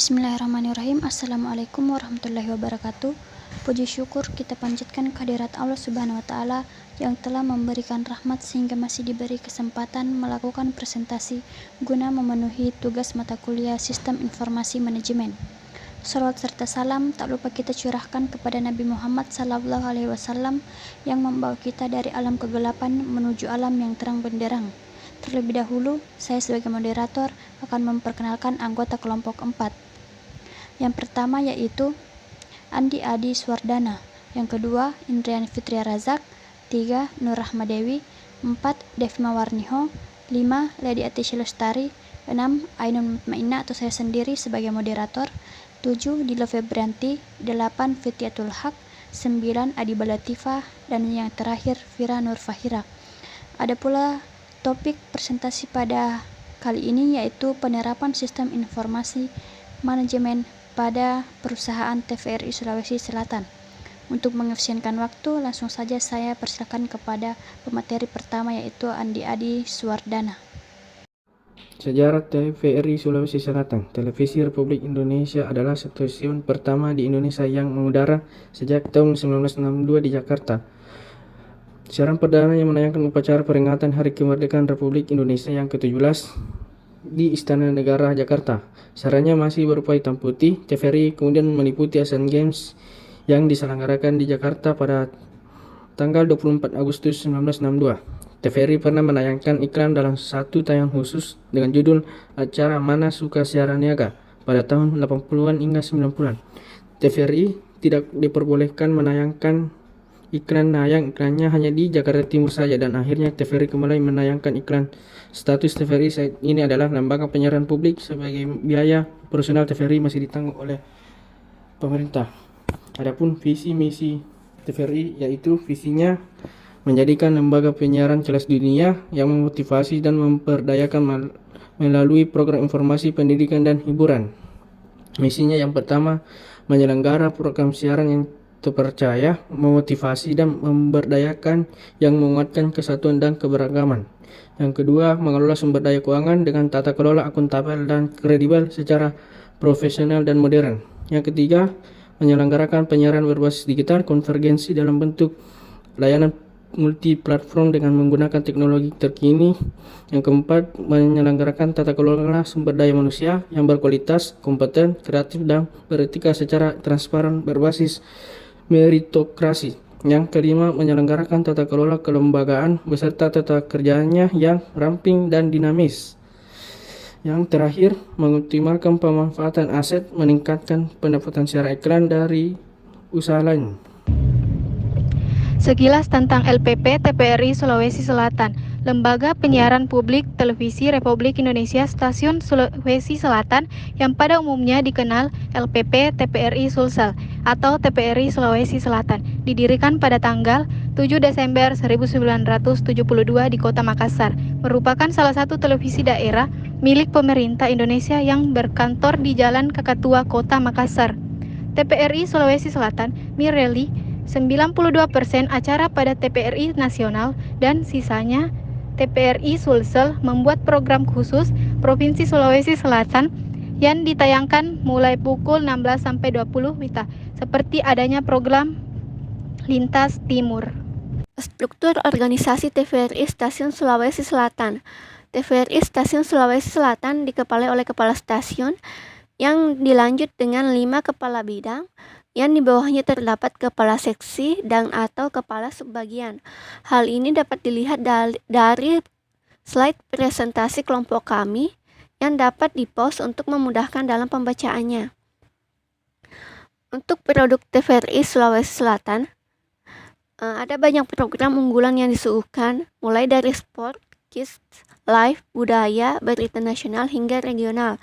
Bismillahirrahmanirrahim. Assalamualaikum warahmatullahi wabarakatuh. Puji syukur kita panjatkan kehadirat Allah Subhanahu wa Ta'ala yang telah memberikan rahmat sehingga masih diberi kesempatan melakukan presentasi guna memenuhi tugas mata kuliah Sistem Informasi Manajemen. Salawat serta salam tak lupa kita curahkan kepada Nabi Muhammad SAW yang membawa kita dari alam kegelapan menuju alam yang terang benderang. Terlebih dahulu, saya sebagai moderator akan memperkenalkan anggota kelompok 4. Yang pertama yaitu Andi Adi Suwardana, yang kedua Indriani Fitria Razak, 3 Nur Rahmadewi, 4 Devma Warniho, 5 Lady Atisha Lestari, 6 Ainun Mutmainah atau saya sendiri sebagai moderator, 7 Dila Febrianti, 8 Fitiatul Haq, 9 Adiba Latifah, dan yang terakhir Fira Nur Fahira. Ada pula topik presentasi pada kali ini yaitu penerapan sistem informasi manajemen pada perusahaan TVRI Sulawesi Selatan. Untuk mengefisienkan waktu, langsung saja saya persilakan kepada pemateri pertama yaitu Andi Adi Suwardana. Sejarah TVRI Sulawesi Selatan. Televisi Republik Indonesia adalah stasiun pertama di Indonesia yang mengudara sejak tahun 1962 di Jakarta. Siaran perdana yang menayangkan upacara peringatan Hari Kemerdekaan Republik Indonesia yang ke-17 di Istana Negara Jakarta. Siarannya masih berupa hitam putih. TVRI kemudian meliputi Asian Games yang diselenggarakan di Jakarta pada tanggal 24 Agustus 1962. TVRI pernah menayangkan iklan dalam satu tayangan khusus dengan judul Acara Mana Suka Siaran Niaga pada tahun 80-an hingga 90-an. TVRI tidak diperbolehkan menayangkan iklannya hanya di Jakarta Timur saja, dan akhirnya TVRI kembali menayangkan iklan. Status TVRI saat ini adalah lembaga penyiaran publik. Sebagai biaya operasional TVRI masih ditanggung oleh pemerintah. Adapun visi misi TVRI yaitu visinya menjadikan lembaga penyiaran kelas dunia yang memotivasi dan memperdayakan melalui program informasi, pendidikan, dan hiburan. Misinya yang pertama, menyelenggara program siaran yang terpercaya, memotivasi, dan memberdayakan yang menguatkan kesatuan dan keberagaman. Yang kedua, mengelola sumber daya keuangan dengan tata kelola akuntabel dan kredibel secara profesional dan modern. Yang ketiga, menyelenggarakan penyiaran berbasis digital konvergensi dalam bentuk layanan multi platform dengan menggunakan teknologi terkini. Yang keempat, menyelenggarakan tata kelola sumber daya manusia yang berkualitas, kompeten, kreatif, dan beretika secara transparan berbasis meritokrasi. Yang kelima, menyelenggarakan tata kelola kelembagaan beserta tata kerjanya yang ramping dan dinamis. Yang terakhir, mengoptimalkan pemanfaatan aset, meningkatkan pendapatan secara iklan dari usaha lain. Sekilas tentang LPP TVRI Sulawesi Selatan, Lembaga Penyiaran Publik Televisi Republik Indonesia Stasiun Sulawesi Selatan yang pada umumnya dikenal LPP TVRI Sulsel atau TVRI Sulawesi Selatan, didirikan pada tanggal 7 Desember 1972 di Kota Makassar, merupakan salah satu televisi daerah milik pemerintah Indonesia yang berkantor di Jalan Kakatua, Kota Makassar. TVRI Sulawesi Selatan mireli 92% acara pada TVRI Nasional dan sisanya TVRI Sulsel membuat program khusus Provinsi Sulawesi Selatan yang ditayangkan mulai pukul 16-20 WITA, seperti adanya program Lintas Timur. Struktur organisasi TVRI Stasiun Sulawesi Selatan. TVRI Stasiun Sulawesi Selatan dikepalai oleh kepala stasiun yang dilanjut dengan 5 kepala bidang, yang di bawahnya terdapat kepala seksi dan atau kepala subbagian. Hal ini dapat dilihat dari slide presentasi kelompok kami yang dapat dipost untuk memudahkan dalam pembacaannya. Untuk produk TVRI Sulawesi Selatan, ada banyak program unggulan yang disuguhkan, mulai dari sport, kids, live, budaya, berita nasional hingga regional.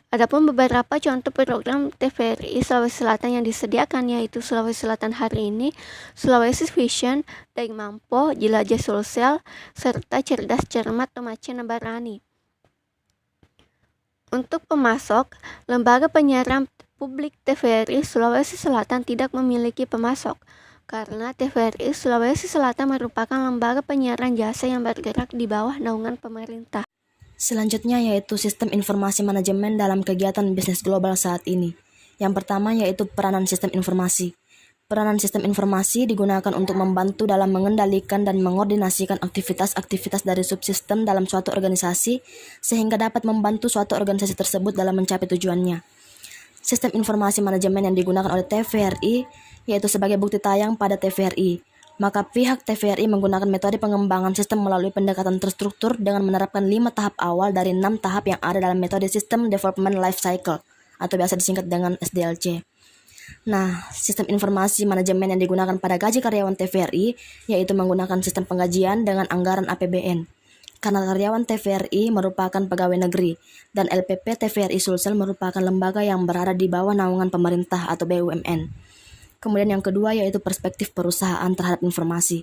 Adapun beberapa contoh program TVRI Sulawesi Selatan yang disediakan yaitu Sulawesi Selatan Hari Ini, Sulawesi Vision, Daeng Mampo, Jelajah Sulsel, serta Cerdas Cermat Tomace Nabarani. Untuk pemasok, Lembaga Penyiaran Publik TVRI Sulawesi Selatan tidak memiliki pemasok, karena TVRI Sulawesi Selatan merupakan lembaga penyiaran jasa yang bergerak di bawah naungan pemerintah. Selanjutnya yaitu sistem informasi manajemen dalam kegiatan bisnis global saat ini. Yang pertama yaitu peranan sistem informasi. Peranan sistem informasi digunakan untuk membantu dalam mengendalikan dan mengordinasikan aktivitas-aktivitas dari subsistem dalam suatu organisasi sehingga dapat membantu suatu organisasi tersebut dalam mencapai tujuannya. Sistem informasi manajemen yang digunakan oleh TVRI yaitu sebagai bukti tayang pada TVRI. Maka pihak TVRI menggunakan metode pengembangan sistem melalui pendekatan terstruktur dengan menerapkan 5 tahap awal dari 6 tahap yang ada dalam metode System Development Life Cycle atau biasa disingkat dengan SDLC. Nah, sistem informasi manajemen yang digunakan pada gaji karyawan TVRI yaitu menggunakan sistem penggajian dengan anggaran APBN. Karena karyawan TVRI merupakan pegawai negeri dan LPP TVRI Sulsel merupakan lembaga yang berada di bawah naungan pemerintah atau BUMN. Kemudian yang kedua yaitu perspektif perusahaan terhadap informasi.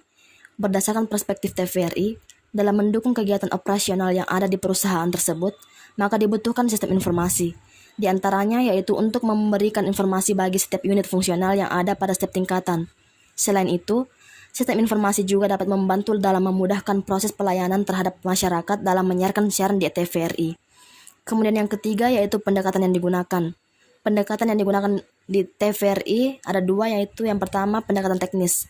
Berdasarkan perspektif TVRI, dalam mendukung kegiatan operasional yang ada di perusahaan tersebut, maka dibutuhkan sistem informasi. Di antaranya yaitu untuk memberikan informasi bagi setiap unit fungsional yang ada pada setiap tingkatan. Selain itu, sistem informasi juga dapat membantu dalam memudahkan proses pelayanan terhadap masyarakat dalam menyiarkan siaran di TVRI. Kemudian yang ketiga yaitu pendekatan yang digunakan. Pendekatan yang digunakan di TVRI ada dua yaitu yang pertama pendekatan teknis.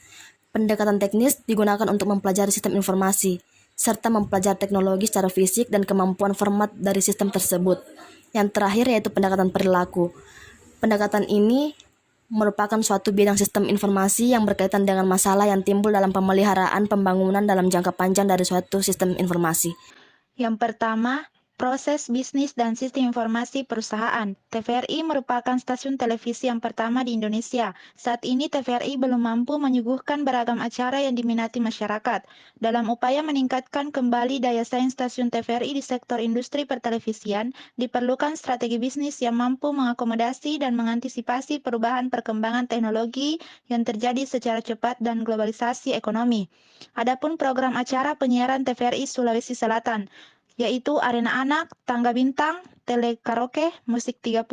Pendekatan teknis digunakan untuk mempelajari sistem informasi, serta mempelajari teknologi secara fisik dan kemampuan format dari sistem tersebut. Yang terakhir yaitu pendekatan perilaku. Pendekatan ini merupakan suatu bidang sistem informasi yang berkaitan dengan masalah yang timbul dalam pemeliharaan pembangunan dalam jangka panjang dari suatu sistem informasi. Yang pertama, proses bisnis dan sistem informasi perusahaan. TVRI merupakan stasiun televisi yang pertama di Indonesia. Saat ini TVRI belum mampu menyuguhkan beragam acara yang diminati masyarakat. Dalam upaya meningkatkan kembali daya saing stasiun TVRI di sektor industri pertelevisian, diperlukan strategi bisnis yang mampu mengakomodasi dan mengantisipasi perubahan perkembangan teknologi yang terjadi secara cepat dan globalisasi ekonomi. Adapun program acara penyiaran TVRI Sulawesi Selatan, yaitu Arena Anak, Tangga Bintang, Tele Karaoke, Musik 30,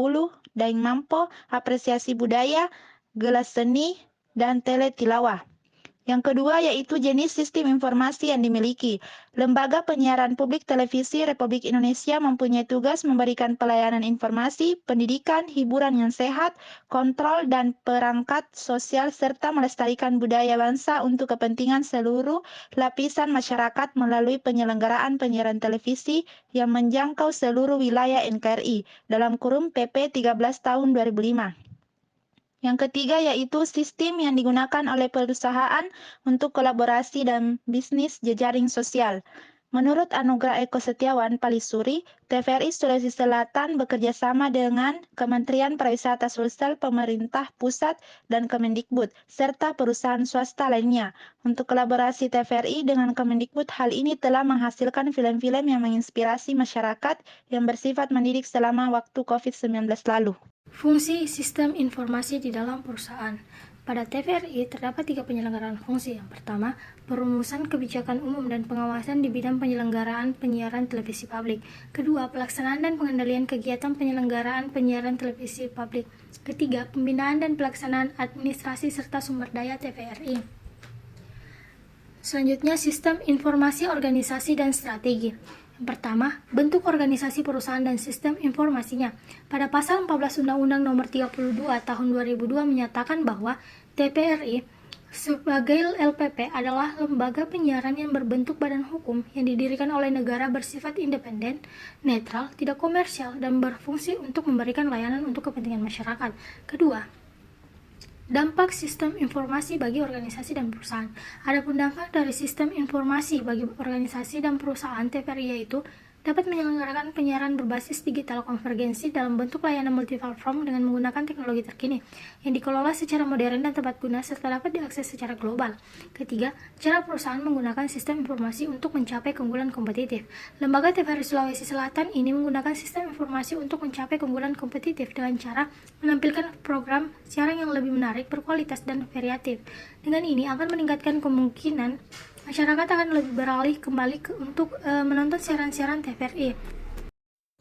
Daeng Mampo, Apresiasi Budaya, Gelas Seni, dan Tele Tilawah. Yang kedua yaitu jenis sistem informasi yang dimiliki. Lembaga Penyiaran Publik Televisi Republik Indonesia mempunyai tugas memberikan pelayanan informasi, pendidikan, hiburan yang sehat, kontrol dan perangkat sosial serta melestarikan budaya bangsa untuk kepentingan seluruh lapisan masyarakat melalui penyelenggaraan penyiaran televisi yang menjangkau seluruh wilayah NKRI dalam kurun PP 13 tahun 2005. Yang ketiga yaitu sistem yang digunakan oleh perusahaan untuk kolaborasi dan bisnis jejaring sosial. Menurut Anugrah Eko Setiawan Palisuri, TVRI Sulawesi Selatan bekerja sama dengan Kementerian Pariwisata Sulsel, pemerintah pusat, dan Kemendikbud, serta perusahaan swasta lainnya. Untuk kolaborasi TVRI dengan Kemendikbud, hal ini telah menghasilkan film-film yang menginspirasi masyarakat yang bersifat mendidik selama waktu COVID-19 lalu. Fungsi sistem informasi di dalam perusahaan. Pada TVRI terdapat 3 penyelenggaraan fungsi. Yang pertama, perumusan kebijakan umum dan pengawasan di bidang penyelenggaraan penyiaran televisi publik. Kedua, pelaksanaan dan pengendalian kegiatan penyelenggaraan penyiaran televisi publik. Ketiga, pembinaan dan pelaksanaan administrasi serta sumber daya TVRI. Selanjutnya, sistem informasi organisasi dan strategi. Yang pertama, bentuk organisasi perusahaan dan sistem informasinya. Pada pasal 14 Undang-Undang Nomor 32 Tahun 2002 menyatakan bahwa TVRI sebagai LPP adalah lembaga penyiaran yang berbentuk badan hukum yang didirikan oleh negara bersifat independen, netral, tidak komersial, dan berfungsi untuk memberikan layanan untuk kepentingan masyarakat. Kedua, dampak sistem informasi bagi organisasi dan perusahaan. Adapun dampak dari sistem informasi bagi organisasi dan perusahaan TVRI yaitu dapat menyelenggarakan penyiaran berbasis digital konvergensi dalam bentuk layanan multiplatform dengan menggunakan teknologi terkini yang dikelola secara modern dan tepat guna serta dapat diakses secara global. Ketiga, cara perusahaan menggunakan sistem informasi untuk mencapai keunggulan kompetitif. Lembaga TVRI Sulawesi Selatan ini menggunakan sistem informasi untuk mencapai keunggulan kompetitif dengan cara menampilkan program siaran yang lebih menarik, berkualitas, dan variatif. Dengan ini akan meningkatkan kemungkinan masyarakat akan lebih beralih kembali untuk menonton siaran-siaran TVRI.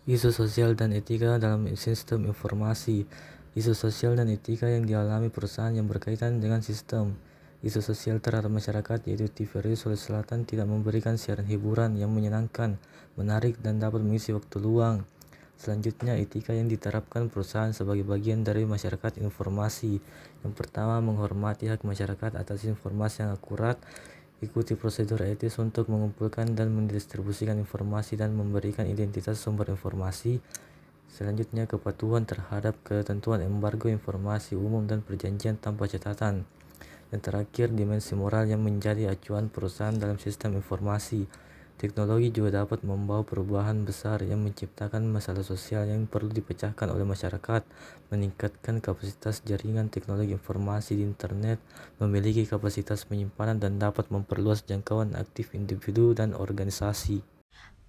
Isu sosial dan etika dalam sistem informasi. Isu sosial dan etika yang dialami perusahaan yang berkaitan dengan sistem Isu sosial terhadap masyarakat yaitu TVRI Sulawesi Selatan tidak memberikan siaran hiburan yang menyenangkan, menarik, dan dapat mengisi waktu luang. Selanjutnya, etika yang diterapkan perusahaan sebagai bagian dari masyarakat informasi. Yang pertama, menghormati hak masyarakat atas informasi yang akurat, ikuti prosedur etis untuk mengumpulkan dan mendistribusikan informasi dan memberikan identitas sumber informasi. Selanjutnya, kepatuhan terhadap ketentuan embargo informasi umum dan perjanjian tanpa catatan. Yang terakhir, dimensi moral yang menjadi acuan perusahaan dalam sistem informasi. Teknologi juga dapat membawa perubahan besar yang menciptakan masalah sosial yang perlu dipecahkan oleh masyarakat, meningkatkan kapasitas jaringan teknologi informasi di internet, memiliki kapasitas penyimpanan dan dapat memperluas jangkauan aktif individu dan organisasi.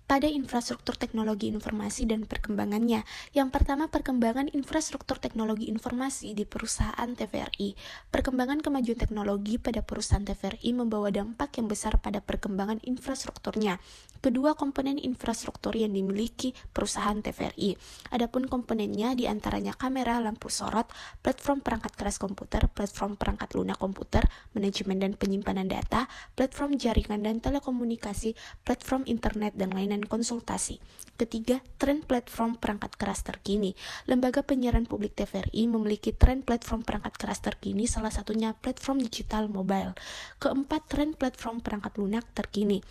Pada infrastruktur teknologi informasi dan perkembangannya. Yang pertama, perkembangan infrastruktur teknologi informasi di perusahaan TVRI. Perkembangan kemajuan teknologi pada perusahaan TVRI membawa dampak yang besar pada perkembangan infrastrukturnya. Kedua komponen infrastruktur yang dimiliki perusahaan TVRI. Adapun komponennya diantaranya kamera, lampu sorot, platform perangkat keras komputer, platform perangkat lunak komputer, manajemen dan penyimpanan data, platform jaringan dan telekomunikasi, platform internet, dan layanan konsultasi. Ketiga, tren platform perangkat keras terkini. Lembaga penyiaran publik TVRI memiliki tren platform perangkat keras terkini, salah satunya platform digital mobile. Keempat, tren platform perangkat lunak terkini.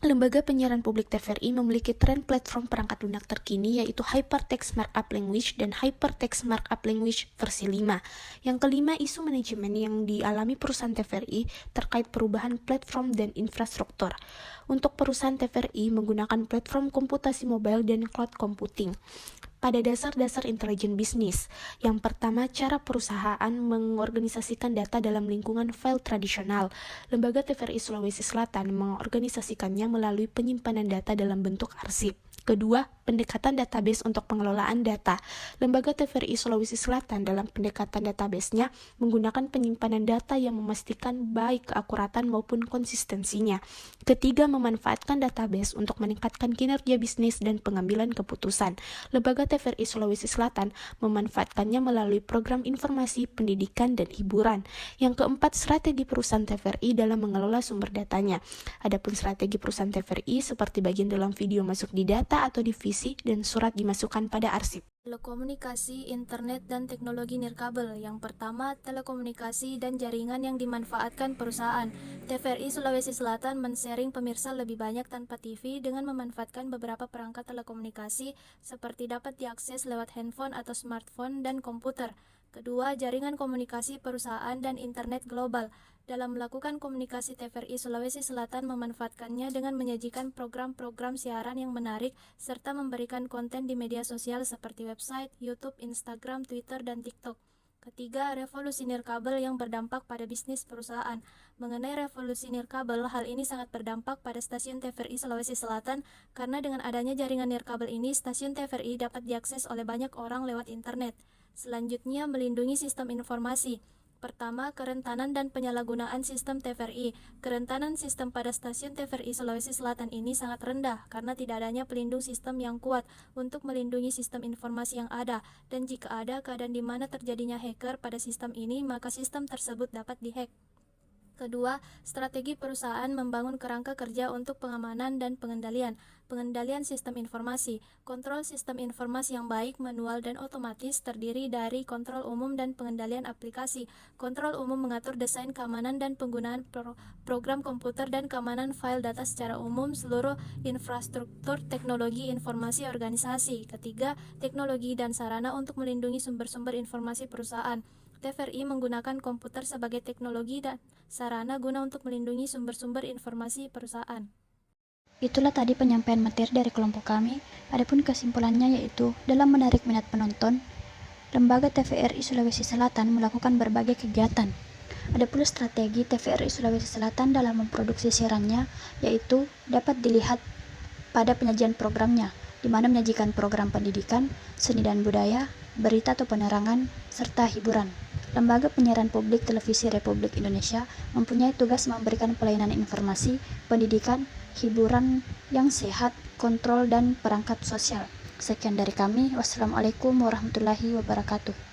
Lembaga penyiaran publik TVRI memiliki tren platform perangkat lunak terkini yaitu Hypertext Markup Language dan Hypertext Markup Language versi 5. Yang kelima, isu manajemen yang dialami perusahaan TVRI terkait perubahan platform dan infrastruktur. Untuk perusahaan TVRI menggunakan platform komputasi mobile dan cloud computing. Pada dasar-dasar intelijen bisnis. Yang pertama, cara perusahaan mengorganisasikan data dalam lingkungan file tradisional. Lembaga TVRI Sulawesi Selatan mengorganisasikannya melalui penyimpanan data dalam bentuk arsip. Kedua, pendekatan database untuk pengelolaan data. Lembaga TVRI Sulawesi Selatan dalam pendekatan database-nya menggunakan penyimpanan data yang memastikan baik keakuratan maupun konsistensinya. Ketiga, memanfaatkan database untuk meningkatkan kinerja bisnis dan pengambilan keputusan. Lembaga TVRI Sulawesi Selatan memanfaatkannya melalui program informasi, pendidikan, dan hiburan. Yang keempat, strategi perusahaan TVRI dalam mengelola sumber datanya. Adapun strategi perusahaan TVRI seperti bagian dalam video masuk di data atau divisi dan surat dimasukkan pada arsip. Telekomunikasi, internet, dan teknologi nirkabel. Yang pertama, telekomunikasi dan jaringan yang dimanfaatkan perusahaan. TVRI Sulawesi Selatan men-sharing pemirsa lebih banyak tanpa TV dengan memanfaatkan beberapa perangkat telekomunikasi seperti dapat diakses lewat handphone atau smartphone dan komputer. Kedua, jaringan komunikasi perusahaan dan internet global. Dalam melakukan komunikasi, TVRI Sulawesi Selatan memanfaatkannya dengan menyajikan program-program siaran yang menarik serta memberikan konten di media sosial seperti website, YouTube, Instagram, Twitter, dan TikTok. Ketiga, revolusi nirkabel yang berdampak pada bisnis perusahaan. Mengenai revolusi nirkabel, hal ini sangat berdampak pada stasiun TVRI Sulawesi Selatan karena dengan adanya jaringan nirkabel ini, stasiun TVRI dapat diakses oleh banyak orang lewat internet. Selanjutnya, melindungi sistem informasi. Pertama, kerentanan dan penyalahgunaan sistem TVRI. Kerentanan sistem pada stasiun TVRI Sulawesi Selatan ini sangat rendah karena tidak adanya pelindung sistem yang kuat untuk melindungi sistem informasi yang ada, dan jika ada keadaan di mana terjadinya hacker pada sistem ini, maka sistem tersebut dapat dihack. Kedua, strategi perusahaan membangun kerangka kerja untuk pengamanan dan pengendalian. Pengendalian sistem informasi. Kontrol sistem informasi yang baik, manual, dan otomatis terdiri dari kontrol umum dan pengendalian aplikasi. Kontrol umum mengatur desain keamanan dan penggunaan program komputer dan keamanan file data secara umum seluruh infrastruktur teknologi informasi organisasi. Ketiga, teknologi dan sarana untuk melindungi sumber-sumber informasi perusahaan. TVRI menggunakan komputer sebagai teknologi dan sarana guna untuk melindungi sumber-sumber informasi perusahaan. Itulah tadi penyampaian materi dari kelompok kami. Adapun kesimpulannya yaitu, dalam menarik minat penonton, Lembaga TVRI Sulawesi Selatan melakukan berbagai kegiatan. Ada pula strategi TVRI Sulawesi Selatan dalam memproduksi siarannya, yaitu dapat dilihat pada penyajian programnya, di mana menyajikan program pendidikan, seni dan budaya, berita atau penerangan, serta hiburan. Lembaga Penyiaran Publik Televisi Republik Indonesia mempunyai tugas memberikan pelayanan informasi, pendidikan, hiburan yang sehat, kontrol, dan perangkat sosial. Sekian dari kami. Wassalamualaikum warahmatullahi wabarakatuh.